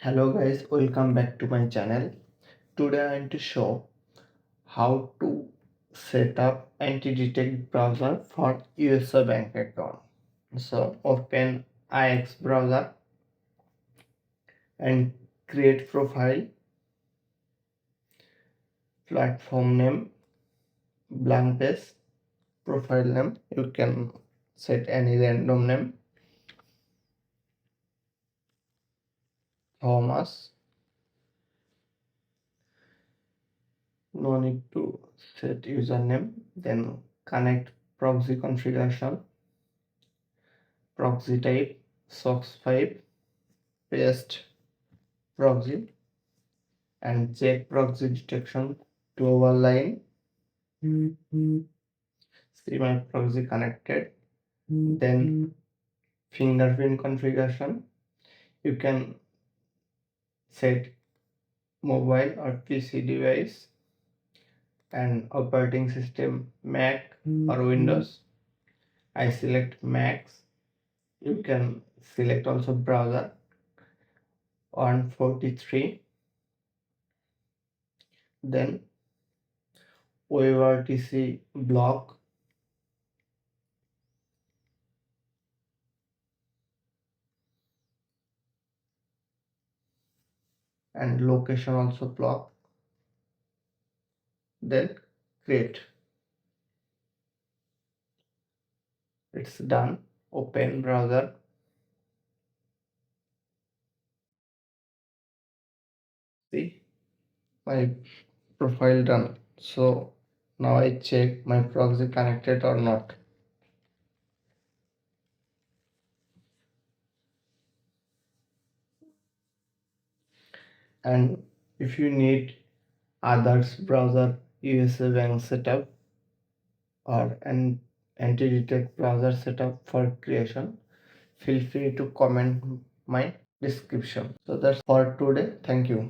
Hello guys, welcome back to my channel. Today I am to show how to set up anti-detect browser for USA bank account. So open IX browser and create profile, platform name, blank page, profile name. You can set any random name. Thomas. No need to set username. Then connect proxy configuration, proxy type, SOX5, paste proxy and check proxy detection global line. See my proxy connected. Then fingerprint configuration. You can set mobile or PC device and operating system Mac or Windows. I select Macs. You can select also browser 143. Then WebRTC block and location also block. Then create. It's done. Open browser. See my profile done. So now I check my proxy connected or not. And if you need others browser USA bank setup or an anti-detect browser setup for creation, feel free to comment my description. So that's for today. Thank you.